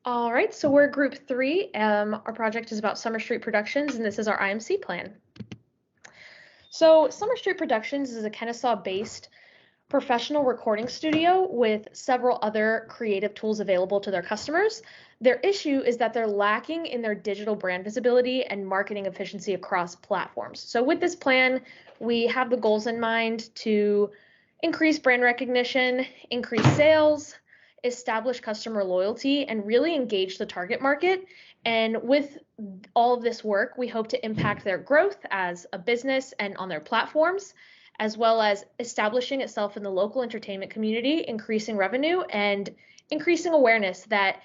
All right, so we're group three. Our project is about Summer Street Productions, and this is our IMC plan. So, Summer Street Productions is a Kennesaw-based professional recording studio with several other creative tools available to their customers. Their issue is that they're lacking in their digital brand visibility and marketing efficiency across platforms. So, with this plan, we have the goals in mind to increase brand recognition, increase sales, establish customer loyalty, and really engage the target market. And with all of this work, we hope to impact their growth as a business and on their platforms, as well as establishing itself in the local entertainment community, increasing revenue, and increasing awareness that,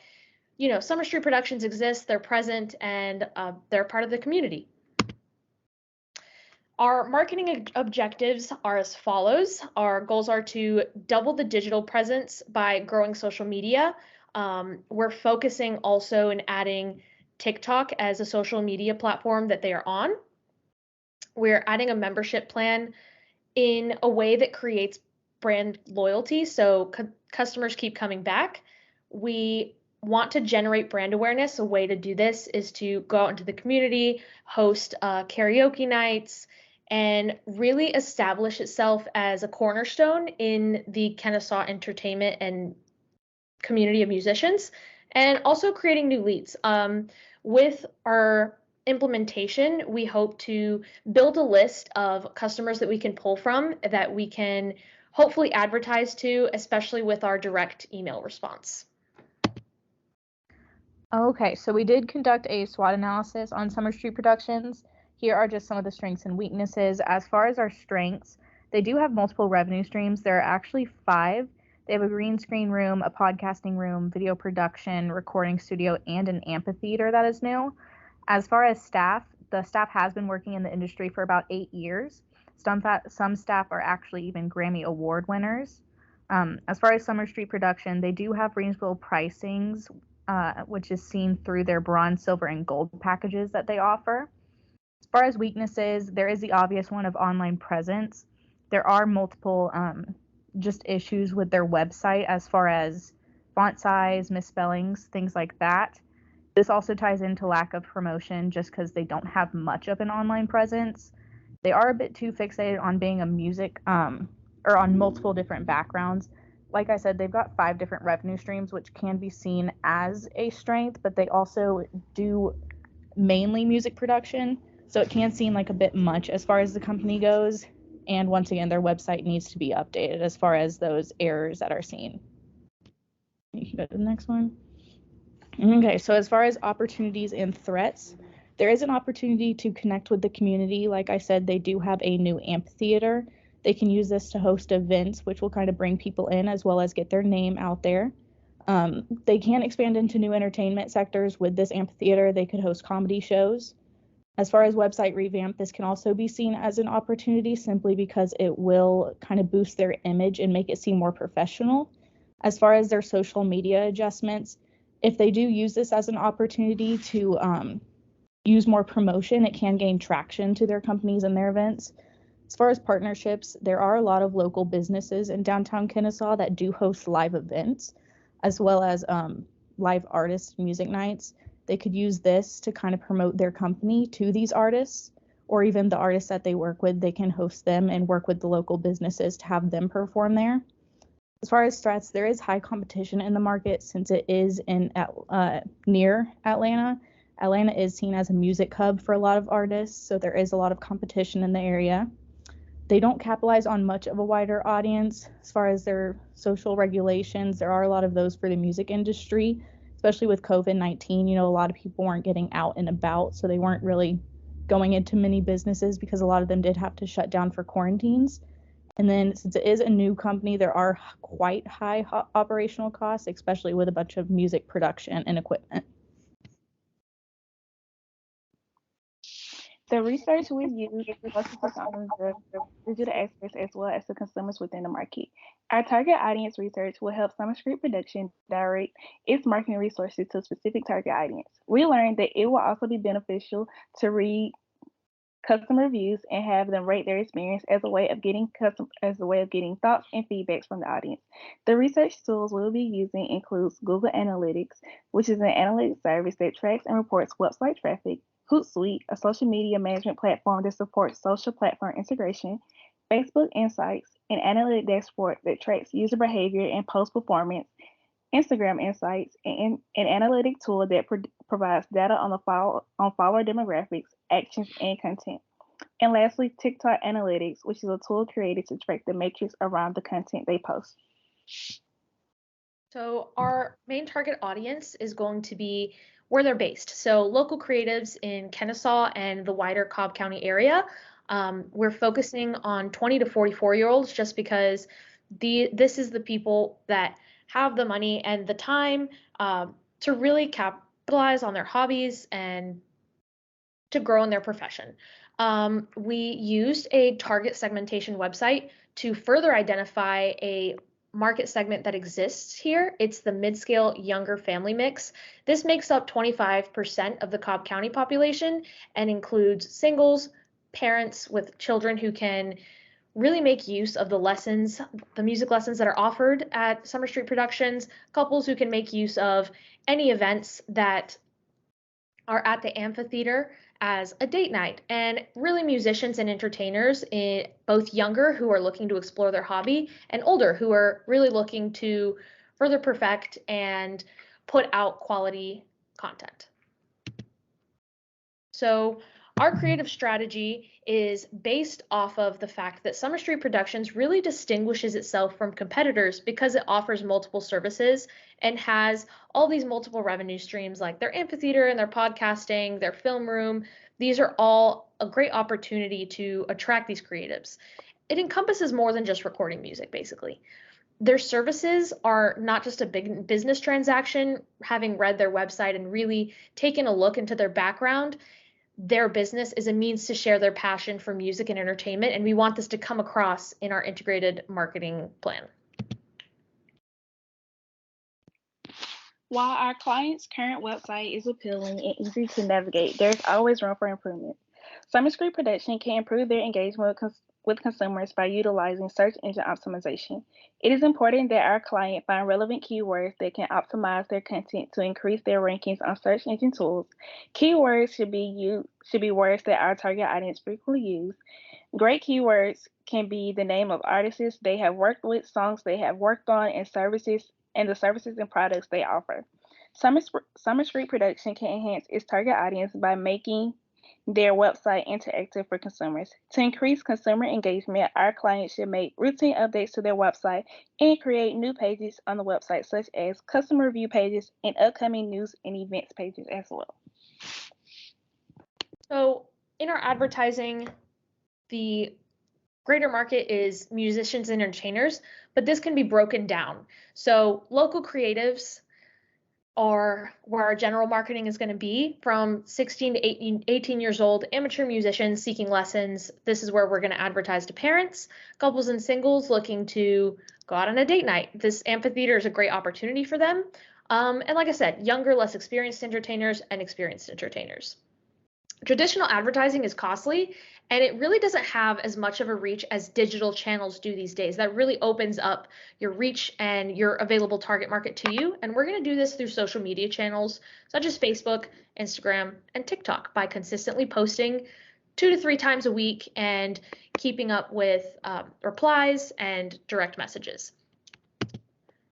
Summer Street Productions exist, they're present, and they're part of the community. Our marketing objectives are as follows. Our goals are to double the digital presence by growing social media. We're focusing also in adding TikTok as a social media platform that they are on. We're adding a membership plan in a way that creates brand loyalty so customers keep coming back. We want to generate brand awareness. A way to do this is to go out into the community, host karaoke nights, and really establish itself as a cornerstone in the Kennesaw entertainment and community of musicians, and also creating new leads. With our implementation, we hope to build a list of customers that we can pull from that we can hopefully advertise to, especially with our direct email response. Okay, so we did conduct a SWOT analysis on Summer Street Productions. Here are just some of the strengths and weaknesses. As far as our strengths, they do have multiple revenue streams. There are actually 5. They have a green screen room, a podcasting room, video production, recording studio, and an amphitheater that is new. As far as staff, the staff has been working in the industry for about 8 years. Some staff are actually even Grammy Award winners. As far as Summer Street Production, they do have reasonable pricings, which is seen through their bronze, silver, and gold packages that they offer. As far as weaknesses, there is the obvious one of online presence. There are multiple just issues with their website as far as font size, misspellings, things like that. This also ties into lack of promotion just because they don't have much of an online presence. They are a bit too fixated on being a music or on multiple different backgrounds. Like I said, they've got 5 different revenue streams, which can be seen as a strength, but they also do mainly music production. So it can seem like a bit much as far as the company goes. And once again, their website needs to be updated as far as those errors that are seen. You can go to the next one. Okay, so as far as opportunities and threats, there is an opportunity to connect with the community. Like I said, they do have a new amphitheater. They can use this to host events, which will kind of bring people in as well as get their name out there. They can expand into new entertainment sectors with this amphitheater. They could host comedy shows. As far as website revamp, this can also be seen as an opportunity simply because it will kind of boost their image and make it seem more professional. As far as their social media adjustments, if they do use this as an opportunity to use more promotion, it can gain traction to their companies and their events. As far as partnerships, there are a lot of local businesses in downtown Kennesaw that do host live events, as well as live artist music nights. They could use this to kind of promote their company to these artists, or even the artists that they work with, they can host them and work with the local businesses to have them perform there. As far as threats, there is high competition in the market since it is near Atlanta. Atlanta is seen as a music hub for a lot of artists, so there is a lot of competition in the area. They don't capitalize on much of a wider audience. As far as their social regulations, there are a lot of those for the music industry, especially with COVID-19. A lot of people weren't getting out and about, so they weren't really going into many businesses because a lot of them did have to shut down for quarantines. And then since it is a new company, there are quite high operational costs, especially with a bunch of music production and equipment. The research we use focuses on the digital experts as well as the consumers within the market. Our target audience research will help Summer Street Production direct its marketing resources to a specific target audience. We learned that it will also be beneficial to read customer reviews, and have them rate their experience as a way of getting thoughts and feedbacks from the audience. The research tools we'll be using includes Google Analytics, which is an analytics service that tracks and reports website traffic, Hootsuite, a social media management platform that supports social platform integration, Facebook Insights, an analytic dashboard that tracks user behavior and post performance, Instagram Insights, and an analytic tool that provides data on follower demographics, actions, and content. And lastly, TikTok Analytics, which is a tool created to track the metrics around the content they post. So our main target audience is going to be where they're based. So local creatives in Kennesaw and the wider Cobb County area. We're focusing on 20 to 44-year-olds just because this is the people that have the money and the time to really capitalize on their hobbies and to grow in their profession. We used a target segmentation website to further identify a market segment that exists here. It's the mid-scale younger family mix. This makes up 25% of the Cobb County population and includes singles, parents with children who can really make use of the music lessons that are offered at Summer Street Productions, couples who can make use of any events that are at the amphitheater as a date night, and really musicians and entertainers, both younger who are looking to explore their hobby and older who are really looking to further perfect and put out quality content. So our creative strategy is based off of the fact that Summer Street Productions really distinguishes itself from competitors because it offers multiple services and has all these multiple revenue streams like their amphitheater and their podcasting, their film room. These are all a great opportunity to attract these creatives. It encompasses more than just recording music, basically. Their services are not just a big business transaction. Having read their website and really taken a look into their background, their business is a means to share their passion for music and entertainment, and we want this to come across in our integrated marketing plan. While our client's current website is appealing and easy to navigate, there's always room for improvement. Summer Street Production can improve their engagement with consumers by utilizing search engine optimization. It is important that our client find relevant keywords that can optimize their content to increase their rankings on search engine tools. Keywords should be words that our target audience frequently use. Great keywords can be the name of artists they have worked with, songs they have worked on, and the services and products they offer. Summer Street Production can enhance its target audience by making their website interactive for consumers. To increase consumer engagement, our clients should make routine updates to their website and create new pages on the website, such as customer review pages and upcoming news and events pages as well. So in our advertising, the greater market is musicians and entertainers, but this can be broken down. So local creatives are where our general marketing is going to be from 16 to 18 years old, amateur musicians seeking lessons. This is where we're going to advertise to parents, couples and singles looking to go out on a date night. This amphitheater is a great opportunity for them. And like I said, younger, less experienced entertainers and experienced entertainers. Traditional advertising is costly, and it really doesn't have as much of a reach as digital channels do these days. That really opens up your reach and your available target market to you. And we're going to do this through social media channels such as Facebook, Instagram, and TikTok by consistently posting 2 to 3 times a week and keeping up with replies and direct messages.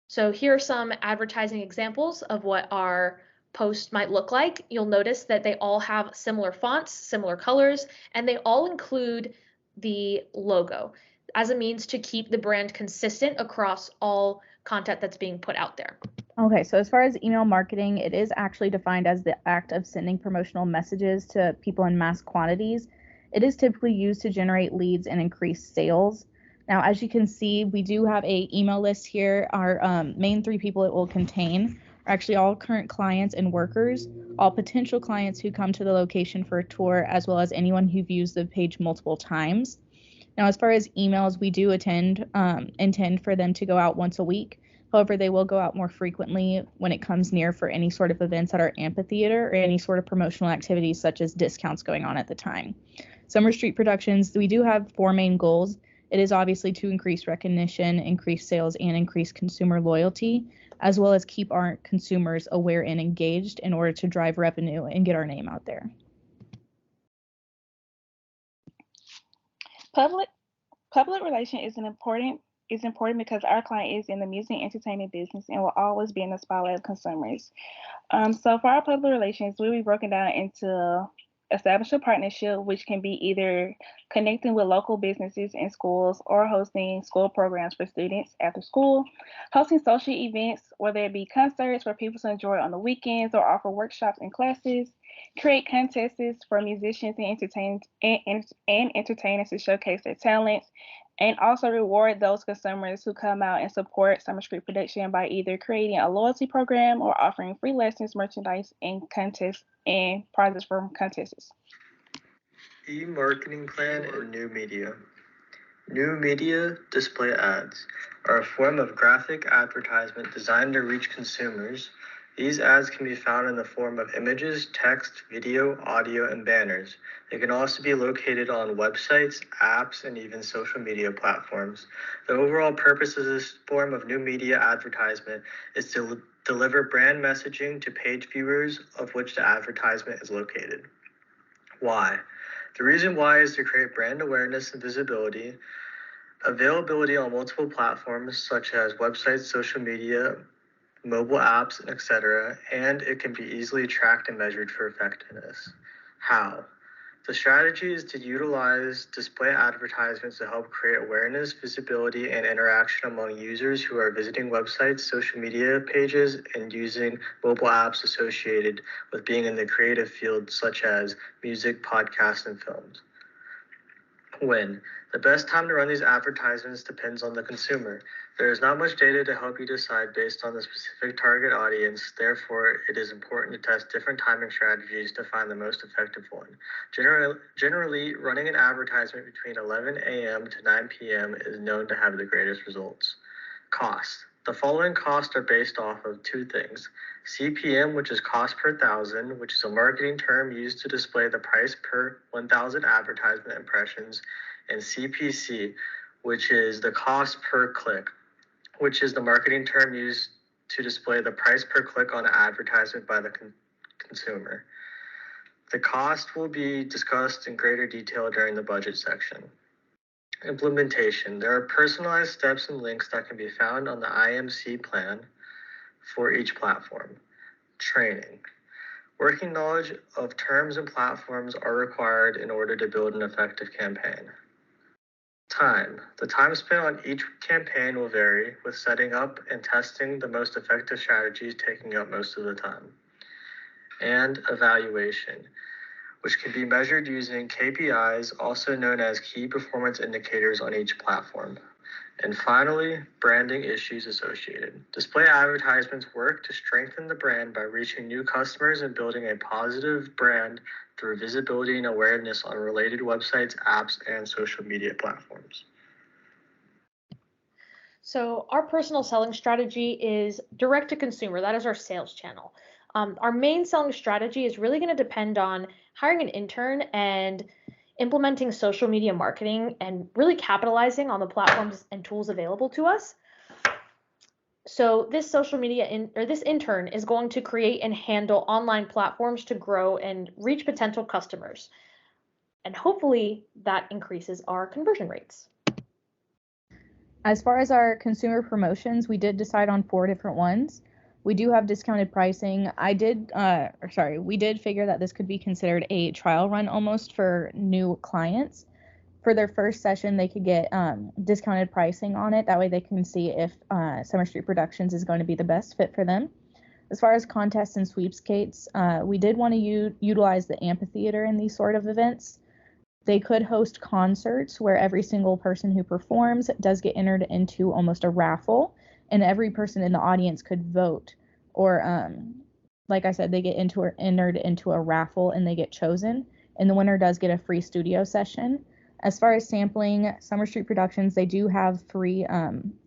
So here are some advertising examples of what our post might look like. You'll notice that they all have similar fonts, similar colors, and they all include the logo as a means to keep the brand consistent across all content that's being put out there. Okay, so as far as email marketing, it is actually defined as the act of sending promotional messages to people in mass quantities. It is typically used to generate leads and increase sales. Now, as you can see, we do have a email list here. Our main 3 people it will contain are actually all current clients and workers, all potential clients who come to the location for a tour, as well as anyone who views the page multiple times. Now, as far as emails, we do intend for them to go out once a week. However, they will go out more frequently when it comes near for any sort of events at our amphitheater or any sort of promotional activities such as discounts going on at the time. Summer Street Productions, we do have 4 main goals. It is obviously to increase recognition, increase sales, and increase consumer loyalty, as well as keep our consumers aware and engaged in order to drive revenue and get our name out there. Public relation is important because our client is in the music and entertainment business and will always be in the spotlight of consumers. So for our public relations, we'll be broken down into establish a partnership, which can be either connecting with local businesses and schools or hosting school programs for students after school, hosting social events, whether it be concerts for people to enjoy on the weekends or offer workshops and classes, create contests for musicians and entertainers to showcase their talents, and also reward those consumers who come out and support Summer Street Production by either creating a loyalty program or offering free lessons, merchandise, and contests and prizes from contests. E-marketing plan and new media. New media display ads are a form of graphic advertisement designed to reach consumers. These ads can be found in the form of images, text, video, audio, and banners. They can also be located on websites, apps, and even social media platforms. The overall purpose of this form of new media advertisement is to deliver brand messaging to page viewers of which the advertisement is located. Why? The reason why is to create brand awareness and visibility, availability on multiple platforms such as websites, social media, mobile apps, etc., and it can be easily tracked and measured for effectiveness. How? The strategy is to utilize display advertisements to help create awareness, visibility, and interaction among users who are visiting websites, social media pages, and using mobile apps associated with being in the creative field such as music, podcasts, and films. When? The best time to run these advertisements depends on the consumer. There is not much data to help you decide based on the specific target audience. Therefore, it is important to test different timing strategies to find the most effective one. Generally, running an advertisement between 11 a.m. to 9 p.m. is known to have the greatest results. Cost. The following costs are based off of 2 things. CPM, which is cost per thousand, which is a marketing term used to display the price per 1,000 advertisement impressions, and CPC, which is the cost per click, which is the marketing term used to display the price per click on an advertisement by the consumer. The cost will be discussed in greater detail during the budget section. Implementation. There are personalized steps and links that can be found on the IMC plan for each platform. Training. Working knowledge of terms and platforms are required in order to build an effective campaign. Time. The time spent on each campaign will vary, with setting up and testing the most effective strategies taking up most of the time. And evaluation, which can be measured using KPIs, also known as key performance indicators on each platform. And finally, branding issues associated. Display advertisements work to strengthen the brand by reaching new customers and building a positive brand through visibility and awareness on related websites, apps, and social media platforms. So our personal selling strategy is direct to consumer. That is our sales channel. Our main selling strategy is really going to depend on hiring an intern and implementing social media marketing and really capitalizing on the platforms and tools available to us. So this social media this intern is going to create and handle online platforms to grow and reach potential customers. And hopefully that increases our conversion rates. As far as our consumer promotions, we did decide on 4 different ones. We do have discounted pricing. We did figure that this could be considered a trial run almost for new clients. For their first session, they could get discounted pricing on it. That way they can see if Summer Street Productions is going to be the best fit for them. As far as contests and sweepstakes, we did want to utilize the amphitheater in these sort of events. They could host concerts where every single person who performs does get entered into almost a raffle, and every person in the audience could vote. Or, like I said, they get entered into a raffle and they get chosen, and the winner does get a free studio session. As far as sampling, Summer Street Productions, they do have free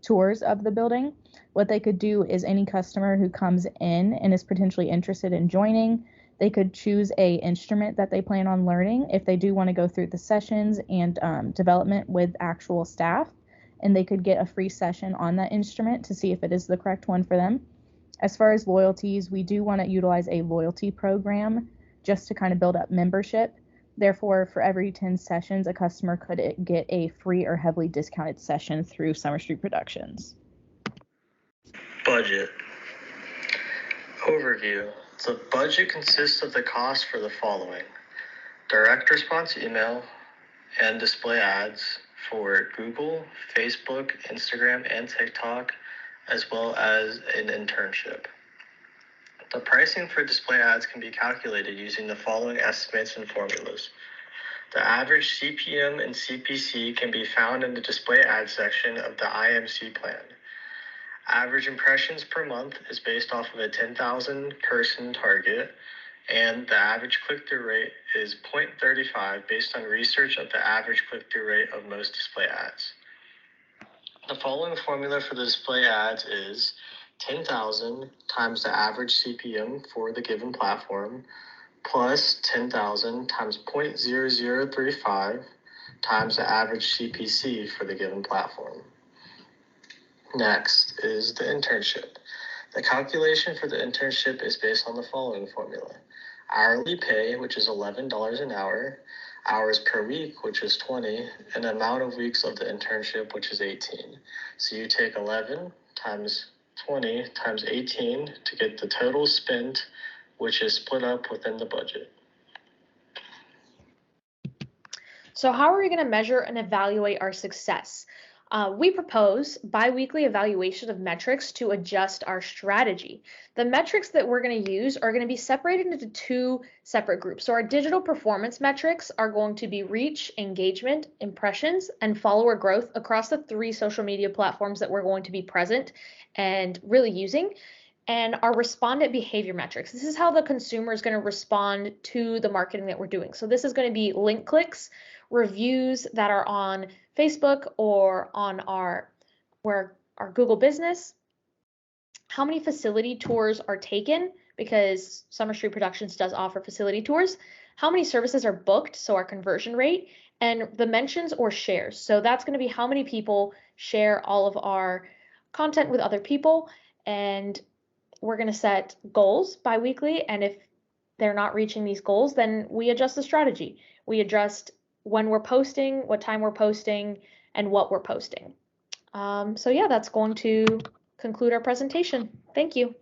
tours of the building. What they could do is any customer who comes in and is potentially interested in joining They could choose a instrument that they plan on learning if they do want to go through the sessions and development with actual staff, and they could get a free session on that instrument to see if it is the correct one for them. As far as loyalties, we do want to utilize a loyalty program just to kind of build up membership. Therefore, for every 10 sessions, a customer could get a free or heavily discounted session through Summer Street Productions. Budget. Overview. The budget consists of the cost for the following: direct response email and display ads for Google, Facebook, Instagram, and TikTok, as well as an internship. The pricing for display ads can be calculated using the following estimates and formulas. The average CPM and CPC can be found in the display ad section of the IMC plan. Average impressions per month is based off of a 10,000 person target, and the average click-through rate is 0.35 based on research of the average click-through rate of most display ads. The following formula for the display ads is 10,000 times the average CPM for the given platform plus 10,000 times 0.0035 times the average CPC for the given platform. Next is the internship. The calculation for the internship is based on the following formula: hourly pay, which is $11 an hour, hours per week, which is 20, and the amount of weeks of the internship, which is 18. So you take 11 times 20 times 18 to get the total spent, which is split up within the budget. So how are we going to measure and evaluate our success? We propose bi-weekly evaluation of metrics to adjust our strategy. The metrics that we're going to use are going to be separated into two separate groups. So our digital performance metrics are going to be reach, engagement, impressions, and follower growth across the 3 social media platforms that we're going to be present and really using. And our respondent behavior metrics. This is how the consumer is going to respond to the marketing that we're doing. So this is going to be link clicks, reviews that are on Facebook or on our Google business, how many facility tours are taken, because Summer Street Productions does offer facility tours, how many services are booked, so our conversion rate, and the mentions or shares. So that's going to be how many people share all of our content with other people, and we're going to set goals bi-weekly, and if they're not reaching these goals, then we adjust the strategy. We adjust when we're posting, what time we're posting, and what we're posting. So yeah, that's going to conclude our presentation. Thank you.